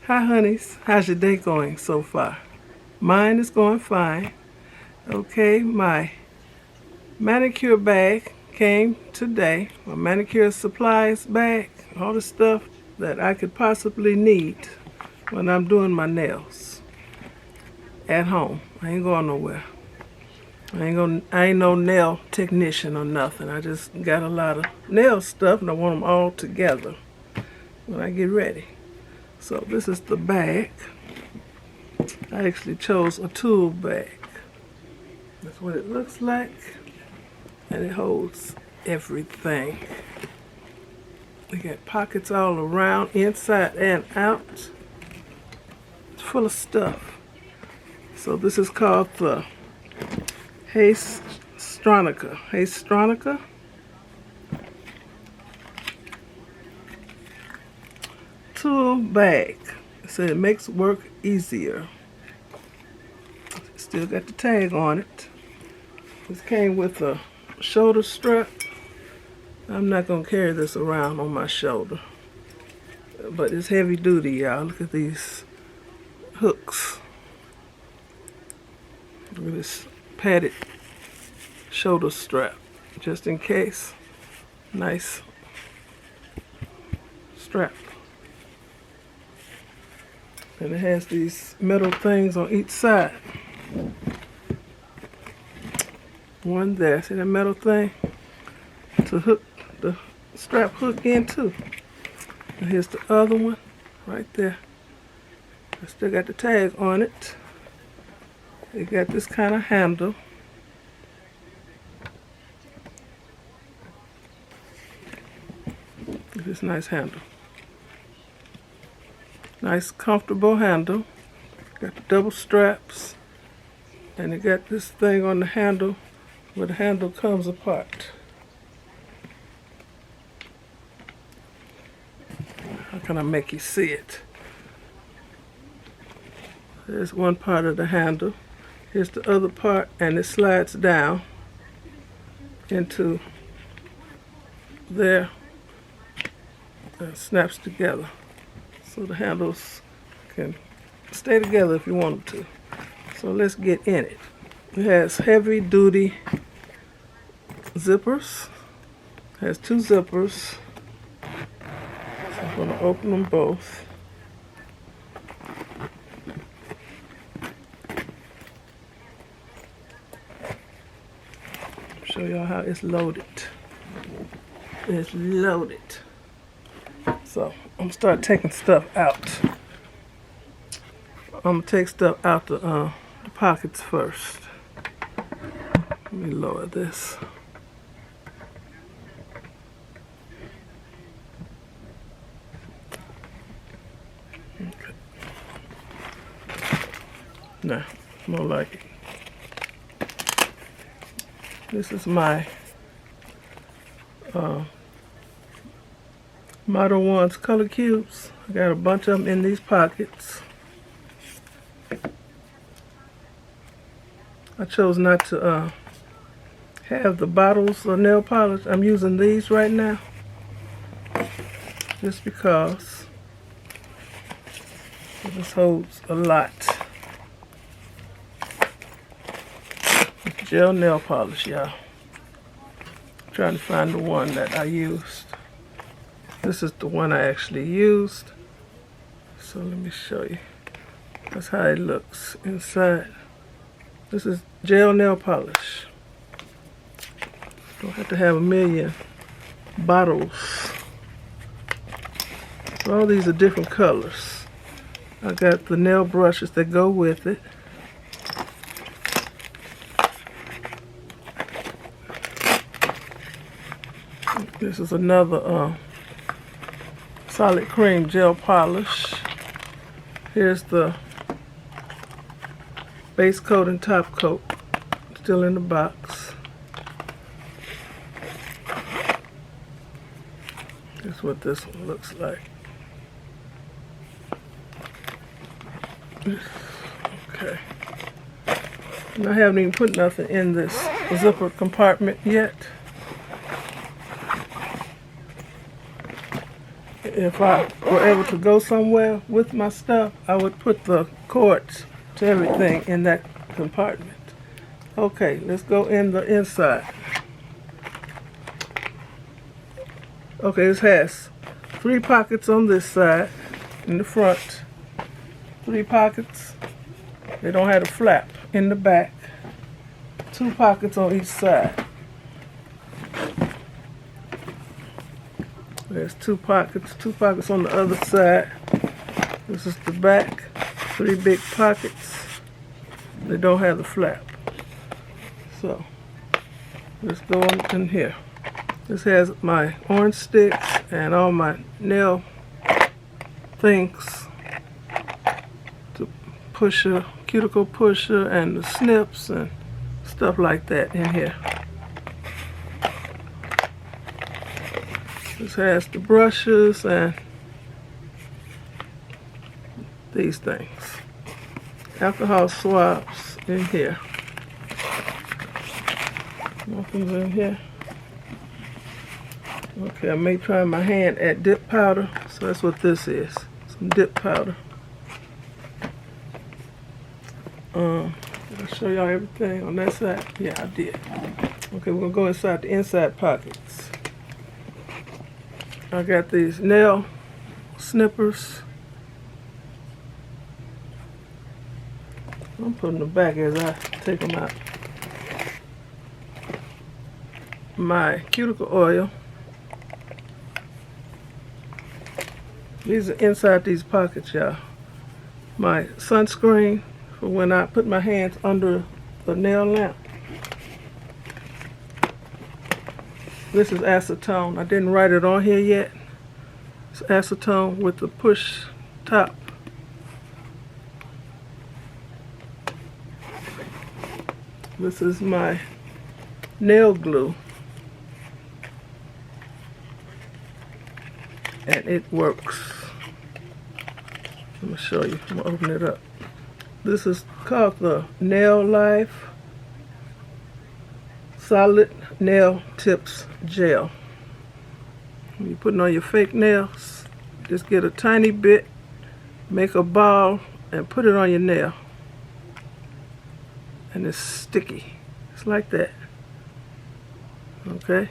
Hi honeys, how's your day going so far? Mine is going fine. Okay, my manicure bag came today. My manicure supplies bag, all the stuff that I could possibly need when I'm doing my nails at home. I ain't going nowhere. I ain't no nail technician or nothing. I just got a lot of nail stuff and I want them all together when I get ready. So this is the bag. I actually chose a tool bag. That's what it looks like. And it holds everything. We got pockets all around, inside and out. It's full of stuff. So this is called the Haisstronica. Haisstronica. Tool bag. So it makes work easier. Still got the tag on it. This came with a shoulder strap. I'm not going to carry this around on my shoulder. But it's heavy duty, y'all. Look at these hooks. Look at this padded shoulder strap. Just in case. Nice strap. And it has these metal things on each side. One there, see that metal thing? To hook the strap hook into. And here's the other one right there. I still got the tag on it. It got this kind of handle. This nice handle. Nice comfortable handle. Got the double straps. And it got this thing on the handle where the handle comes apart. How can I make you see it? There's one part of the handle. Here's the other part, and it slides down into there and snaps together. So the handles can stay together if you want them to. So let's get in it. It has heavy duty zippers. It has two zippers. So I'm going to open them both. Show y'all how it's loaded. It's loaded. So I'm gonna start taking stuff out. I'm gonna take stuff out the pockets first. Let me lower this. Okay. Nah, more like it. This is my Model 1's color cubes. I got a bunch of them in these pockets. I chose not to have the bottles of nail polish. I'm using these right now just because this holds a lot. Gel nail polish, y'all. Trying to find the one that I used. This is the one I actually used. So let me show you. That's how it looks inside. This is gel nail polish. Don't have to have a million bottles. So all these are different colors. I got the nail brushes that go with it. This is another solid cream gel polish. Here's the base coat and top coat, still in the box. That's what this one looks like. Okay. And I haven't even put nothing in this zipper compartment yet. if I were able to go somewhere with my stuff, I would put the cords to everything in that compartment. Okay, let's go in the inside. Okay, this has 3 pockets on this side in the front. 3 pockets. They don't have a flap in the back. 2 pockets on each side. There's 2 pockets. 2 pockets on the other side. This is the back. 3 big pockets. They don't have the flap. So let's go in here. This has my orange sticks and all my nail things, to pusher, cuticle pusher, and the snips and stuff like that in here. This has the brushes and these things. Alcohol swabs in here. Nothing's in here. Okay, I may try my hand at dip powder, so that's what this is. Some dip powder. Did I show y'all everything on that side? Yeah, I did. Okay, we're gonna go inside the inside pockets. I got these nail snippers. I'm putting them back as I take them out. My cuticle oil. These are inside these pockets, y'all. My sunscreen for when I put my hands under the nail lamp. This is acetone. I didn't write it on here yet. It's acetone with the push top. This is my nail glue. And it works. Let me show you. I'm gonna open it up. This is called the Nail Life Solid Nail Tips Gel. When you're putting on your fake nails, just get a tiny bit, make a ball, and put it on your nail. And it's sticky. It's like that. Okay?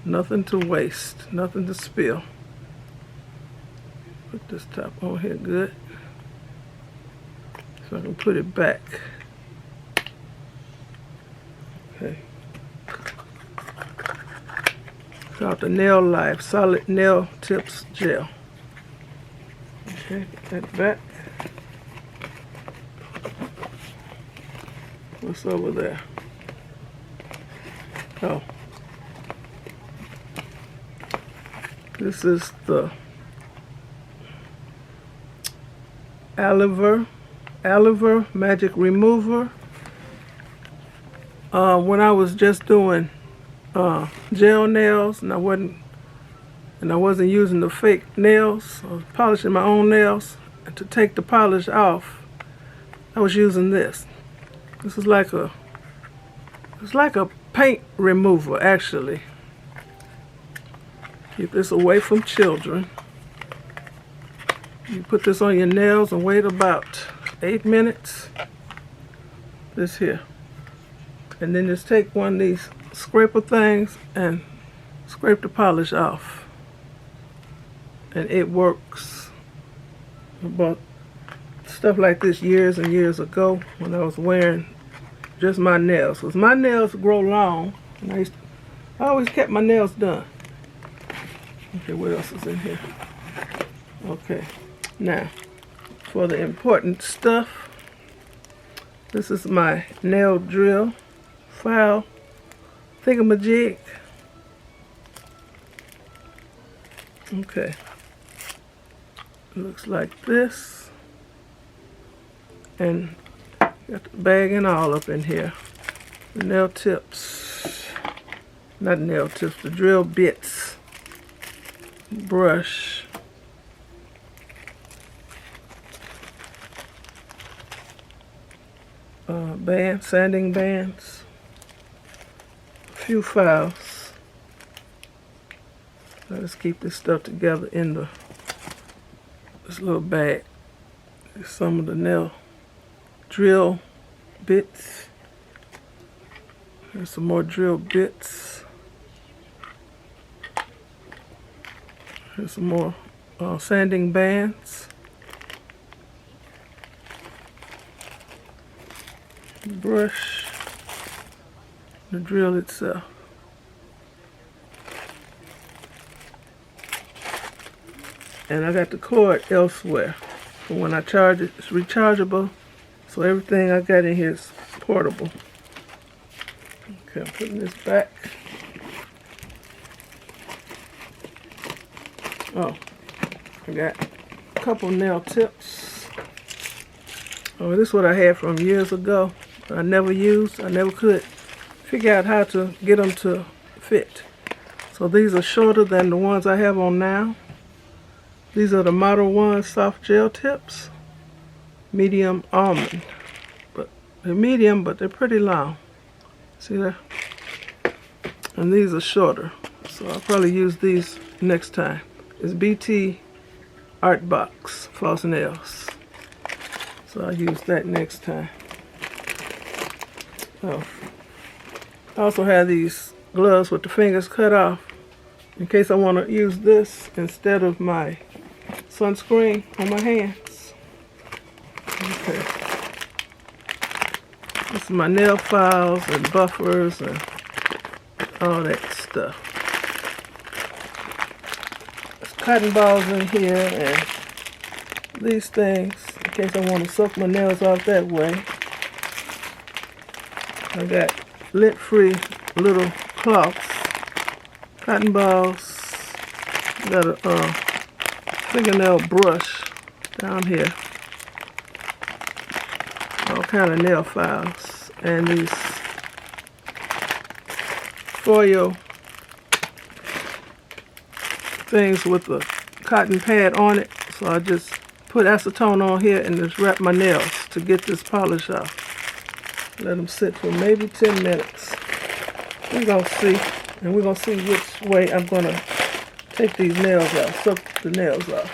Nothing to waste, nothing to spill. Put this top on here good, so I can put it back. Okay. It's called the Nail Life Solid Nail Tips Gel. Okay, put that back. What's over there? Oh. This is the Aloe Vera Magic Remover. When I was just doing gel nails and I wasn't using the fake nails, I was polishing my own nails, and to take the polish off, I was using this. This is like a paint remover, actually. Keep this away from children. You put this on your nails and wait about 8 minutes. This here. And then just take one of these scraper things and scrape the polish off. And it works. I bought stuff like this years and years ago when I was wearing just my nails. Because my nails grow long. And I always kept my nails done. Okay, what else is in here? Okay, now for the important stuff, this is my nail drill file thingamajig. Okay, looks like this, and got the bag and all up in here. The nail tips, not nail tips, the drill bits. Brush, band, sanding bands, a few files, Let's keep this stuff together in this little bag. There's some of the nail drill bits. There's some more drill bits. There's some more sanding bands. The brush. The drill itself. And I got the cord elsewhere. For when I charge it, it's rechargeable. So everything I got in here is portable. Okay, I'm putting this back. Oh, I got a couple nail tips. Oh, this is what I had from years ago. I never used. I never could figure out how to get them to fit. So these are shorter than the ones I have on now. These are the Model 1 soft gel tips. Medium almond. But they're medium, but they're pretty long. See that? And these are shorter. So I'll probably use these next time. It's BT Art Box Floss Nails. So I'll use that next time. Oh. I also have these gloves with the fingers cut off in case I want to use this instead of my sunscreen on my hands. Okay. This is my nail files and buffers and all that stuff. There's cotton balls in here and these things in case I want to suck my nails off that way. I got lint-free little cloths, cotton balls. Got a fingernail brush down here. All kind of nail files and these foil things with the cotton pad on it. So I just put acetone on here and just wrap my nails to get this polish off. Let them sit for maybe 10 minutes. We're going to see, and we're going to see which way I'm going to take these nails out, suck the nails off.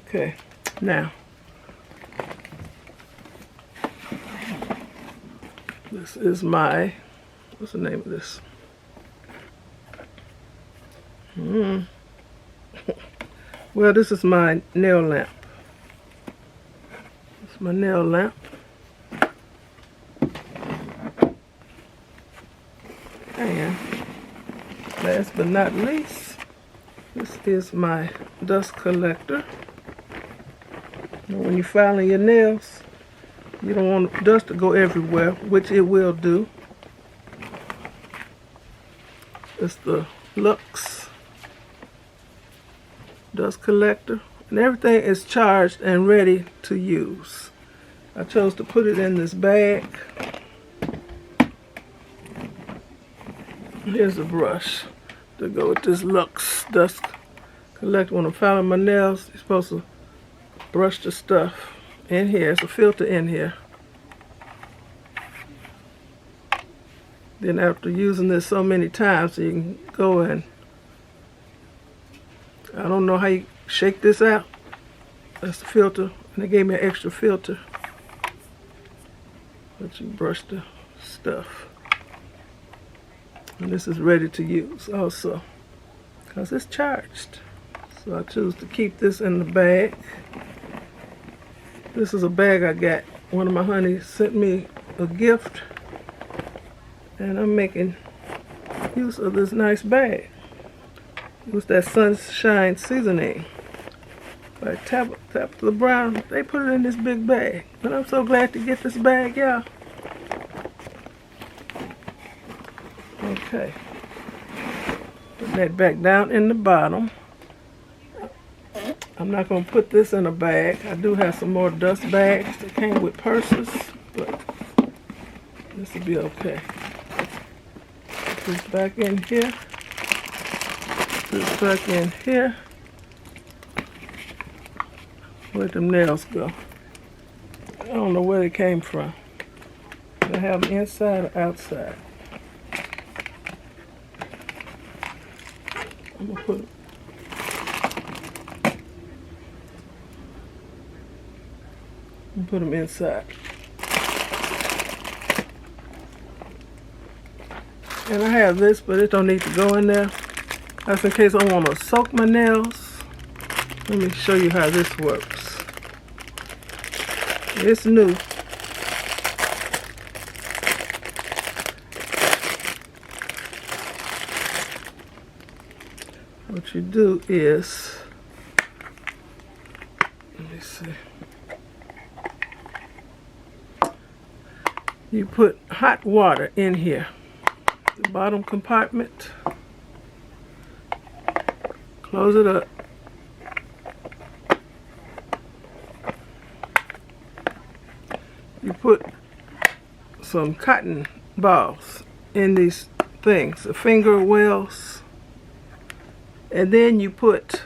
Okay, now, this is my, what's the name of this? Well, this is my nail lamp. It's my nail lamp. And last but not least, this is my dust collector. When you're filing your nails, you don't want dust to go everywhere, which it will do. It's the Lux dust collector. And everything is charged and ready to use. I chose to put it in this bag. Here's a brush to go with this Lux dust collector. When I'm filing my nails, you're supposed to brush the stuff in here. There's a filter in here. Then after using this so many times, you can go and, I don't know how you shake this out. That's the filter. And they gave me an extra filter. Let you brush the stuff. And this is ready to use also, because it's charged. So I choose to keep this in the bag. This is a bag I got. One of my honeys sent me a gift, and I'm making use of this nice bag. It was that Sunshine Seasoning by Tabitha Brown. They put it in this big bag, and I'm so glad to get this bag, y'all. Okay, put that back down in the bottom. I'm not going to put this in a bag. I do have some more dust bags that came with purses, but this will be okay. Put this back in here. Put this back in here. Where'd them nails go? I don't know where they came from. I have them inside or outside. I'm gonna put them inside. And I have this, but it don't need to go in there. That's in case I want to soak my nails. Let me show you how this works. It's new. What you do is, let me see. You put hot water in here, the bottom compartment. Close it up. You put some cotton balls in these things, the finger wells, and then you put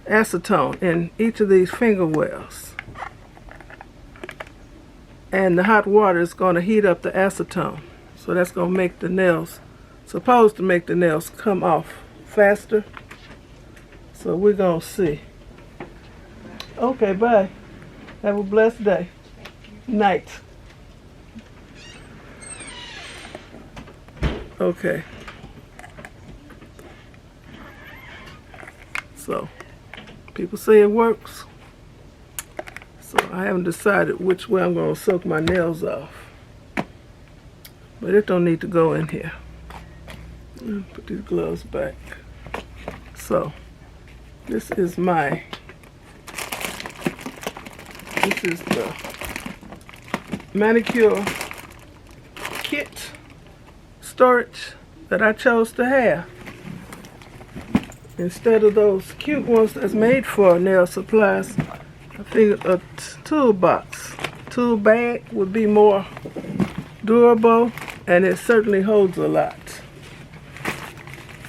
acetone in each of these finger wells. And the hot water is going to heat up the acetone. So that's going to make the nails, supposed to make the nails come off faster. So we're going to see. Okay, bye. Have a blessed day. Night. Okay. So, people say it works. So I haven't decided which way I'm going to soak my nails off. But it don't need to go in here. Put these gloves back. So, this is the manicure kit storage that I chose to have. Instead of those cute ones that's made for nail supplies, I figured a toolbox, tool bag would be more durable, and it certainly holds a lot.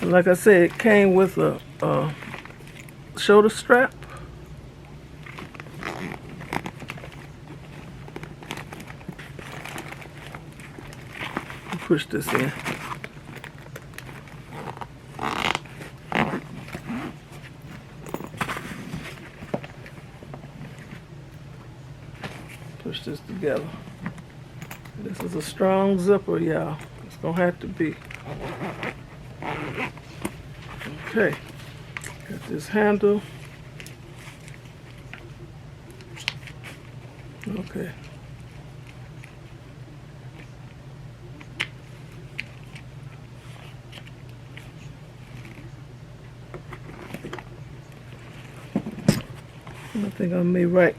And like I said, it came with a shoulder strap. Push this in. Push this together. This is a strong zipper, y'all. It's gonna have to be. Okay. Got this handle. Okay. I think I may write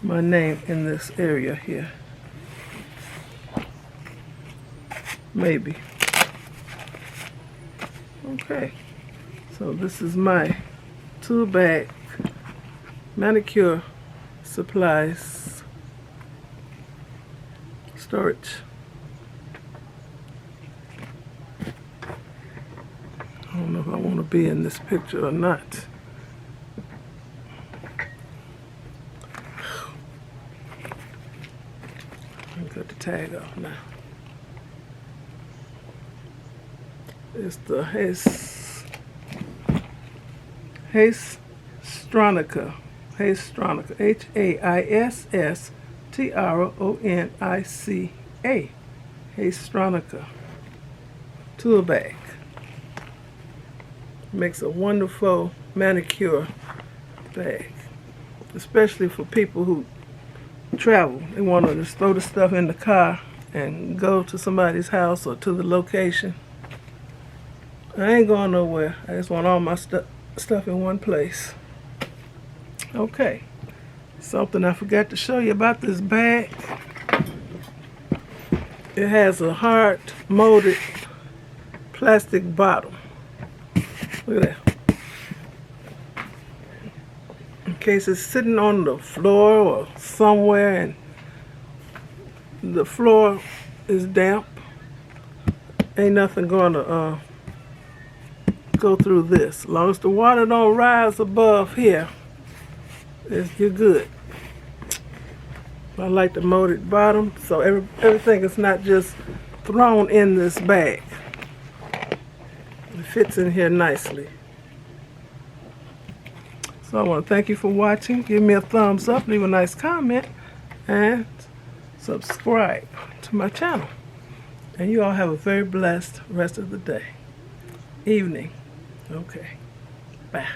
my name in this area here. Maybe. Okay. So this is my tool bag manicure supplies storage. I don't know if I want to be in this picture or not. Cut the tag off now. It's the Haisstronica. Haisstronica. Haisstronica. Haisstronica. Tool bag. Makes a wonderful manicure bag, especially for people who travel. They want to just throw the stuff in the car and go to somebody's house or to the location. I ain't going nowhere. I just want all my stuff in one place. Okay. Something I forgot to show you about this bag. It has a hard molded plastic bottom. Look at that. In case it's sitting on the floor or somewhere and the floor is damp, ain't nothing gonna go through this. As long as the water don't rise above here, you're good. I like the molded bottom, so everything is not just thrown in this bag. It fits in here nicely. So I want to thank you for watching. Give me a thumbs up, leave a nice comment, and subscribe to my channel. And you all have a very blessed rest of the day. Evening. Okay. Bye.